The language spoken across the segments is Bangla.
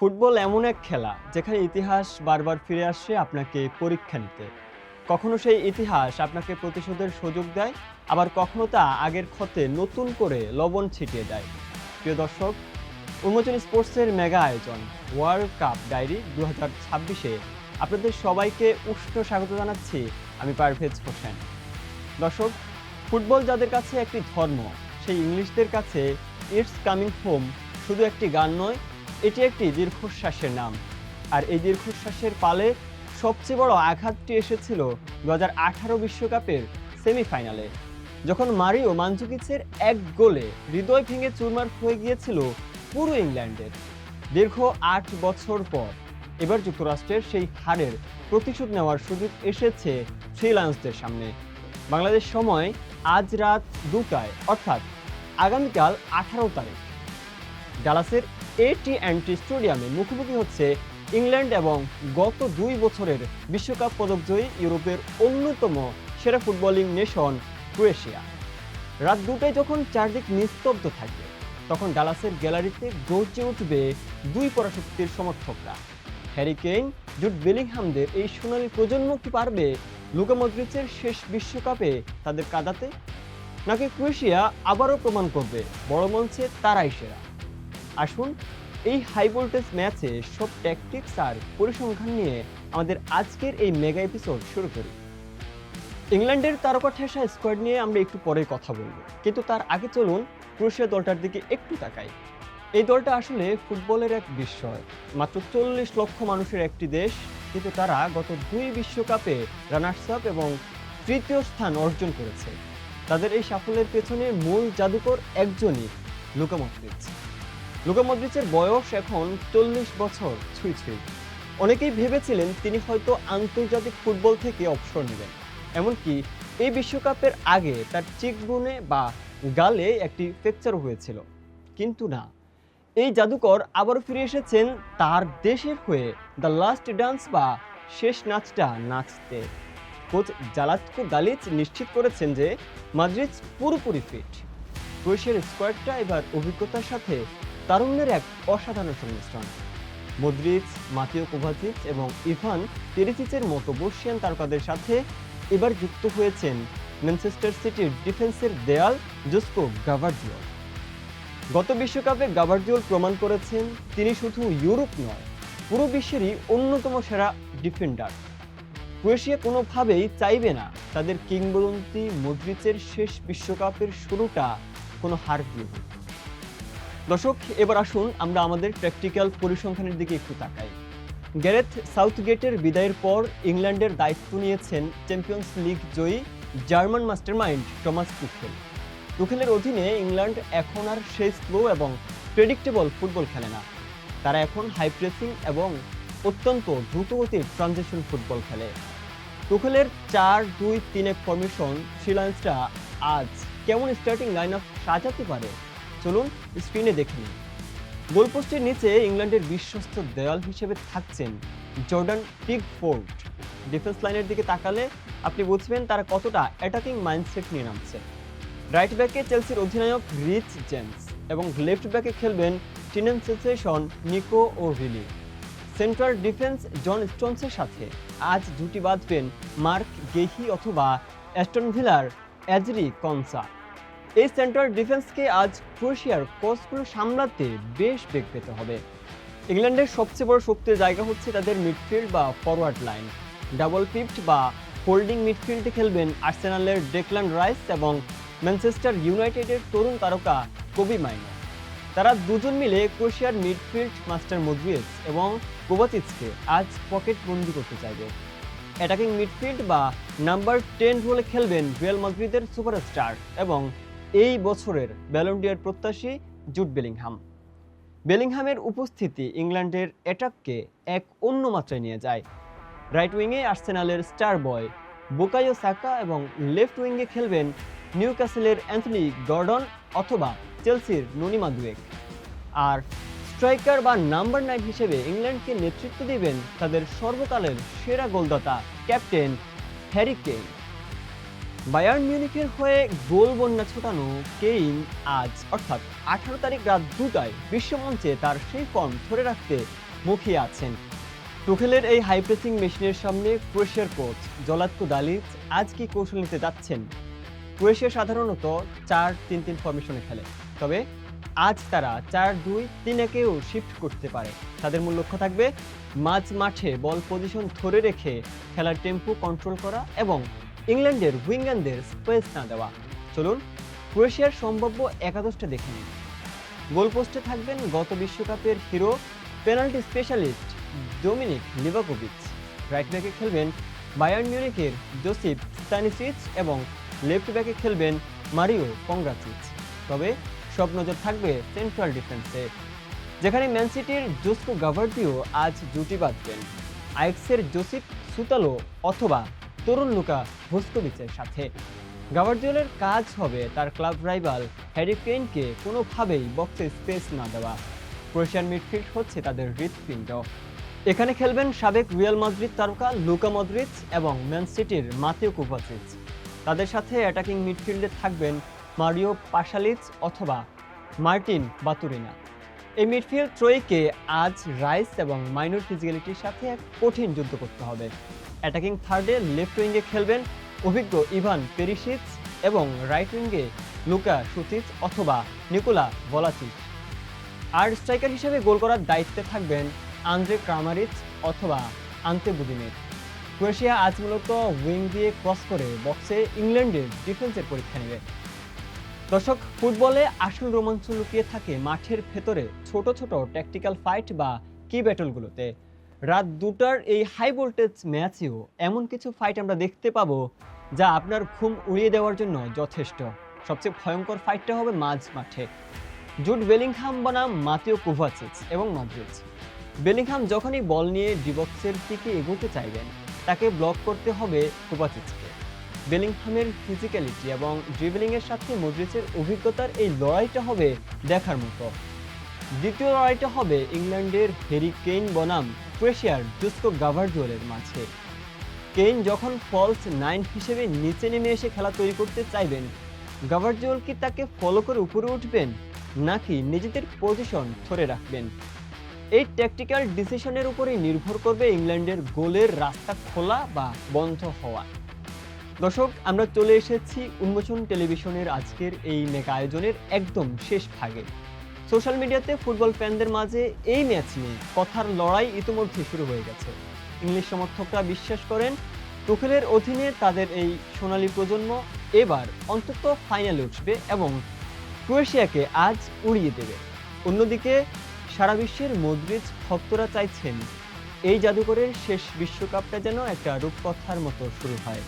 ফুটবল এমন এক খেলা যেখানে ইতিহাস বারবার ফিরে আসে আপনাকে পরীক্ষা নিতে। কখনো সেই ইতিহাস আপনাকে প্রতিশোধের সুযোগ দেয়, আবার কখনো তা আগের ক্ষতে নতুন করে লবণ ছিটিয়ে দেয়। প্রিয় দর্শক, উন্মোচন স্পোর্টসের মেগা আয়োজন ওয়ার্ল্ড কাপ ডায়েরি 2026-এ আপনাদের সবাইকে উষ্ণ স্বাগত জানাচ্ছি। আমি পারভেজ হোসেন। দর্শক, ফুটবল যাদের কাছে একটি ধর্ম, সেই ইংলিশদের কাছে ইটস কামিং হোম শুধু একটি গান নয়, এটি একটি দীর্ঘশ্বাসের নাম। আর এই দীর্ঘশ্বাসের পালে সবচেয়ে বড় আঘাতটি এসেছিল 2018 বিশ্বকাপের সেমিফাইনালে, যখন মারিও মানজুকিচের এক গোলে হৃদয় ভেঙে চুরমার হয়ে গিয়েছিল পুরো ইংল্যান্ডের। দীর্ঘ 8 বছর পর এবার যুক্তরাষ্ট্রের সেই হারের প্রতিশোধ নেওয়ার সুযোগ এসেছে থ্রি লায়ন্সদের সামনে। বাংলাদেশ সময় আজ রাত 2টায়, অর্থাৎ আগামীকাল 18 তারিখ ডালাসের AT&T স্টেডিয়ামে মুখোমুখি হচ্ছে ইংল্যান্ড এবং গত 2 বছরের বিশ্বকাপ পদকজয়ী ইউরোপের অন্যতম সেরা ফুটবলিং নেশন ক্রোয়েশিয়া। রাত 2টায় যখন চারদিক নিস্তব্ধ থাকবে, তখন ডালাসের গ্যালারিতে গর্জে উঠবে দুই পরাশক্তির সমর্থকরা। হ্যারি কেইন, জুড বেলিংহামদের এই সোনালী প্রজন্ম কি পারবে লুকা মদ্রিচের শেষ বিশ্বকাপে তাদের কাঁদাতে, নাকি ক্রোয়েশিয়া আবারও প্রমাণ করবে বড় মঞ্চে তারাই সেরা? আসুন এই হাই ভোল্টেজ ম্যাচে সব ট্যাকটিক্স আর পরিসংখ্যান নিয়ে আমাদের আজকের এই মেগা এপিসোড শুরু করি। ইংল্যান্ডের তারকা ঠেসা স্কোয়াড নিয়ে আমরা একটু পরে কথা বলবো, কিন্তু তার আগে চলুন ক্রোয়েশিয়া দলটার দিকে একটু তাকাই। এই দলটা আসলে ফুটবলের এক বিস্ময়। মাত্র 40 লক্ষ মানুষের একটি দেশ, কিন্তু তারা গত 2 বিশ্বকাপে রানার্স আপ এবং তৃতীয় স্থান অর্জন করেছে। তাদের এই সাফল্যের পেছনে মূল জাদুকর একজনই, লুকা মদ্রিচ। লুকা মদ্রিচের বয়স এখন 40 বছর ছুঁই ছুঁই। অনেকেই ভেবেছিলেন তিনি হয়তো আন্তর্জাতিক ফুটবল থেকে অবসর নেবেন। এমনকি এই বিশ্বকাপের আগে তার চিকবোনে বা গালে একটি ফ্র্যাকচার হয়েছিল, কিন্তু না, এই জাদুকর আবারও ফিরে এসেছেন তার দেশের হয়ে দ্য লাস্ট ডান্স বা শেষ নাচটা নাচতে। কোচ জালাতকো দালিচ নিশ্চিত করেছেন যে মদ্রিচ পুরোপুরি ফিট। ক্রোয়েশিয়ার স্কোয়াডটা এবার অভিজ্ঞতার সাথে তারুণ্যের এক অসাধারণ সংমিশ্রণ। মদ্রিচ, মাতিও কোভাচিচ এবং ইভান পেরিসিচের মতো বর্ষিয়ান তারকাদের সাথে এবার যুক্ত হয়েছেন ম্যানচেস্টার সিটির ডিফেন্সের দেয়াল জোস্কো গাভার্জিওল। গত বিশ্বকাপে গাভার্জিওল প্রমাণ করেছেন তিনি শুধু ইউরোপ নয়, পুরো বিশ্বেরই অন্যতম সেরা ডিফেন্ডার। ক্রোয়েশিয়া কোনোভাবেই চাইবে না তাদের কিংবদন্তি মদ্রিচের শেষ বিশ্বকাপের শুরুটা কোনো হার দিয়ে হোক। দর্শক, এবার আসুন আমরা আমাদের প্র্যাকটিক্যাল পরিসংখ্যানের দিকে একটু তাকাই। গ্যারেথ সাউথগেটের বিদায়ের পর ইংল্যান্ডের দায়িত্ব নিয়েছেন চ্যাম্পিয়ন্স লিগ জয়ী জার্মান মাস্টারমাইন্ড টমাস টুখেল। টুখেলের অধীনে ইংল্যান্ড এখন আর সেই স্লো এবং প্রেডিক্টেবল ফুটবল খেলে না। তারা এখন হাই প্রেসিং এবং অত্যন্ত দ্রুতগতির ট্রানজিশন ফুটবল খেলে। টুখেলের 4-2-3-1 ফরমেশন থ্রি লায়ন্সরা আজ কেমন স্টার্টিং লাইন আপ সাজাতে পারে চলুন স্ক্রিনে দেখে নিন। গোলপোস্টের নিচে ইংল্যান্ডের বিশ্বস্ত দেয়াল হিসেবে থাকছেন জর্ডান পিকফোর্ড। ডিফেন্স লাইনের দিকে তাকালে আপনি বুঝবেন তারা কতটা অ্যাটাকিং মাইন্ডসেট নিয়ে নামছে। রাইট ব্যাকে চেলসির অধিনায়ক রিচ জেমস এবং লেফট ব্যাকে খেলবেন টিনেন সেন্সেশন নিকো ও ভিলি। সেন্ট্রাল ডিফেন্স জন স্টোনসের সাথে আজ জুটি বাঁধবেন মার্ক গেহি অথবা অ্যাস্টন ভিলার অ্যাজরি কনসা। এই সেন্ট্রাল ডিফেন্সকে আজ ক্রোয়েশিয়ার কোচগুলো সামলাতে বেশ বেগ পেতে হবে। ইংল্যান্ডের সবচেয়ে বড় শক্তির জায়গা হচ্ছে তাদের মিডফিল্ড বা ফরওয়ার্ড লাইন। ডাবল পিভট বা হোল্ডিং মিডফিল্ডে খেলবেন আর্সেনালের ডেকলান রাইস এবং ম্যানচেস্টার ইউনাইটেডের তরুণ তারকা কোবি মাইনো। তারা দুজন মিলে ক্রোয়েশিয়ার মিডফিল্ড মাস্টার মদ্রিচ এবং কোভাচিচকে আজ পকেট বন্দি করতে চাইবে। অ্যাটাকিং মিডফিল্ড বা নাম্বার 10 রোলে খেলবেন রিয়াল মাদ্রিদের সুপারস্টার এবং এই বছরের ব্যালন ডি অর প্রত্যাশী জুড বেলিংহাম। বেলিংহামের উপস্থিতি ইংল্যান্ডের অ্যাটাককে এক অন্য মাত্রায় নিয়ে যায়। রাইট উইংয়ে আর্সেনালের স্টার বয় বুকায়ো সাকা এবং লেফট উইংয়ে খেলবেন নিউক্যাসলের অ্যান্থনি গর্ডন অথবা চেলসির নুনি মাদুয়েক। আর স্ট্রাইকার বা নাম্বার 9 হিসেবে ইংল্যান্ডকে নেতৃত্ব দিবেন তাদের সর্বকালের সেরা গোলদাতা ক্যাপ্টেন হ্যারি কেইন। বায়ার্ন মিউনিখের হয়ে গোল বন্যা ছোটানো কেইন আজ অর্থাৎ 18 তারিখ রাত 2টায় বিশ্বমঞ্চে তার সেই ফর্ম ধরে রাখতে মুখিয়ে আছেন। তুখেলের এই হাই প্রেসিং মেশিনের সামনে ক্রোয়েশিয়ার কোচ জলাতকো দালিচ আজ কি কৌশল নিতে যাচ্ছেন? ক্রোয়েশিয়া সাধারণত 4-3-3 ফরমেশনে খেলে, তবে আজ তারা 4-2-3-1-এও শিফট করতে পারে। তাদের মূল লক্ষ্য থাকবে মাঝ মাঠে বল পজিশন ধরে রেখে খেলার টেম্পো কন্ট্রোল করা এবং ইংল্যান্ডের উইঙ্গারদের স্পেস না দেওয়া। চলুন ক্রোয়েশিয়ার সম্ভাব্য একাদশটা দেখে নিন। গোলপোস্টে থাকবেন গত বিশ্বকাপের hero penalty specialist Dominic Livakovic. Right ব্যাকে খেলবেন বায়ার্ন মিউনিখের জোসিপ স্তানিসিচ এবং লেফট ব্যাকে খেলবেন মারিও পংগ্রাচিচ। তবে সব নজর থাকবে সেন্ট্রাল ডিফেন্সে, যেখানে ম্যান সিটির জোস্কো গাভার্দিও আজ জুটি বাঁধবেন আয়াক্সের জোসিপ সুতালো অথবা তরুণ লুকা ভুস্কোভিচের সাথে। গাভার্দিওলের কাজ হবে তার ক্লাব রাইভাল হ্যারি কেইনকে কোনোভাবেই বক্সে স্পেস না দেওয়া। ক্রোয়েশিয়ান মিডফিল্ড হচ্ছে তাদের হৃৎপিণ্ড। এখানে খেলবেন সাবেক রিয়াল মাদ্রিদ তারকা লুকা মদ্রিচ এবং ম্যান সিটির মাতেও কোভাচিচ। তাদের সাথে অ্যাটাকিং মিডফিল্ডে থাকবেন মারিও পাশালিচ অথবা মার্টিন বাতুরিনা। এই মিডফিল্ড ত্রয়ীকে আজ রাইস এবং মাইনর ফিজিক্যালিটির সাথে এক কঠিন যুদ্ধ করতে হবে। অ্যাটাকিং থার্ডে লেফট উইঙ্গে খেলবেন অভিজ্ঞ ইভান পেরিসিচ এবং রাইট উইঙ্গে লুকা সুচিচ অথবা নিকোলা ভলাচিচ। আর স্ট্রাইকার হিসেবে গোল করার দায়িত্বে থাকবেন আন্দ্রে ক্রামারিচ অথবা আন্তে বুদিনের। ক্রোয়েশিয়া আজ মূলত উইং দিয়ে ক্রস করে বক্সে ইংল্যান্ডের ডিফেন্সের পরীক্ষা নেবে। দর্শক, ফুটবলে আসল রোমাঞ্চ লুকিয়ে থাকে মাঠের ভেতরে ছোট ছোট ট্যাকটিক্যাল ফাইট বা কি ব্যাটলগুলোতে। রাত 2টার এই হাই ভোল্টেজ ম্যাচেও এমন কিছু ফাইট আমরা দেখতে পাবো যা আপনার ঘুম উড়িয়ে দেওয়ার জন্য যথেষ্ট। সবচেয়ে ভয়ঙ্কর ফাইটটা হবে মাঝ মাঠে। জুড বেলিংহাম বনাম মাতেও কোভাচিচ এবং মদ্রিচ। বেলিংহাম যখনই বল নিয়ে ডিবক্সের দিকে এগোতে চাইবেন, তাকে ব্লক করতে হবে কোভাচিচকে। বেলিংহামের ফিজিক্যালিটি এবং ড্রিবলিংয়ের সাথে মদ্রিচের অভিজ্ঞতার এই লড়াইটা হবে দেখার মতো। দ্বিতীয় লড়াইটা হবে ইংল্যান্ডের হ্যারি কেইন বনাম ক্রোয়েশিয়ার জোস্কো গাভার্দিওলের মাঝে। কেইন যখন ফলস 9 হিসেবে নিচে নেমে এসে খেলা তৈরি করতে চাইবেন, গাভার্দিওল কি তাকে ফলো করে উপরে উঠবেন নাকি নিজেদের পজিশন ধরে রাখবেন? এই ট্যাকটিক্যাল ডিসিশনের উপরেই নির্ভর করবে ইংল্যান্ডের গোলের রাস্তা খোলা বা বন্ধ হওয়া। দর্শক, আমরা চলে এসেছি উন্মোচন টেলিভিশনের আজকের এই মেগা আয়োজনের একদম শেষ ভাগে। সোশ্যাল মিডিয়াতে ফুটবল ফ্যানদের মাঝে এই ম্যাচ নিয়ে কথার লড়াই ইতিমধ্যে শুরু হয়ে গেছে। ইংলিশ সমর্থকরা বিশ্বাস করেন তুখেলের অধীনে তাদের এই সোনালী প্রজন্ম এবার অন্তত ফাইনালে উঠবে এবং ক্রোয়েশিয়াকে আজ উড়িয়ে দেবে। অন্যদিকে সারা বিশ্বের মদ্রিচ ভক্তরা চাইছেন এই জাদুকরের শেষ বিশ্বকাপটা যেন একটা রূপকথার মতো শুরু হয়।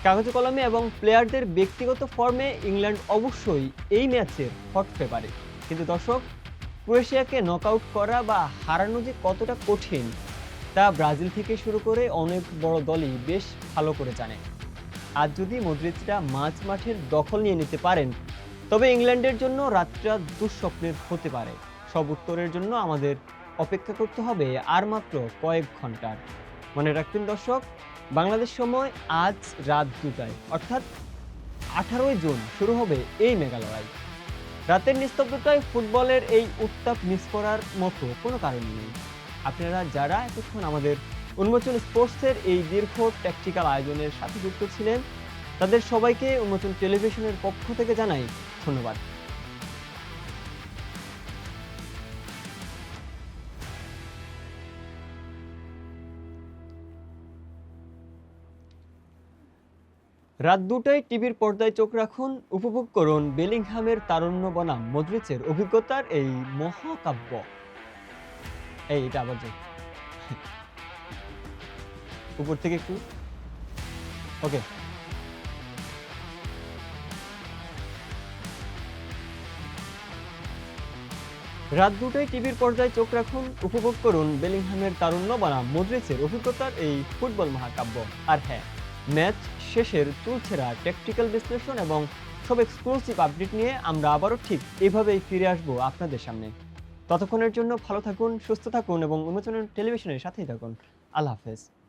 কাগজে কলমে এবং প্লেয়ারদের ব্যক্তিগত ফর্মে ইংল্যান্ড অবশ্যই এই ম্যাচের হট ফেভারিট। কিন্তু দর্শক, ক্রোয়েশিয়াকে নকআউট করা বা হারানো যে কতটা কঠিন তা ব্রাজিল থেকে শুরু করে অনেক বড় দলই বেশ ভালো করে জানে। আজ যদি মদ্রিচরা মাঝ মাঠের দখল নিয়ে নিতে পারেন, তবে ইংল্যান্ডের জন্য রাতটা দুঃস্বপ্নের হতে পারে। সব উত্তরের জন্য আমাদের অপেক্ষা করতে হবে আর মাত্র কয়েক ঘন্টার। মনে রাখবেন দর্শক, বাংলাদেশ সময় আজ রাত 2টায় অর্থাৎ 18 জুন শুরু হবে এই মেগা লড়াই। রাতের নিস্তব্ধতায় ফুটবলের এই উত্তাপ মিস করার মতো কোনো কারণ নেই। আপনারা যারা এতক্ষণ আমাদের উন্মোচন স্পোর্টসের এই দীর্ঘ ট্যাকটিক্যাল আয়োজনের সাথে যুক্ত ছিলেন, তাদের সবাইকে উন্মোচন টেলিভিশনের পক্ষ থেকে জানাই ধন্যবাদ। রাত 2টায় টিভির পর্দায় চোখ রাখুন, উপভোগ করুন বেলিংহামের তারুণ্য বনাম মদ্রিচের অভিজ্ঞতার এই মহাকাব্য। এটা আবার যাই উপর থেকে একটু ওকে। রাত 2টায় টিভির পর্দায় চোখ রাখুন, উপভোগ করুন বেলিংহামের তারুণ্য বনাম মদ্রিচের অভিজ্ঞতার এই ফুটবল মহাকাব্য। আর হ্যাঁ, ম্যাচ শেষের চুলছেরা ট্যাকটিক্যাল বিশ্লেষণ এবং সব এক্সক্লুসিভ আপডেট নিয়ে আমরা আবারও ঠিক এভাবেই ফিরে আসবো আপনাদের সামনে। ততক্ষণের জন্য ভালো থাকুন, সুস্থ থাকুন এবং উন্মোচন টেলিভিশনের সাথেই থাকুন। আল্লাহ হাফেজ।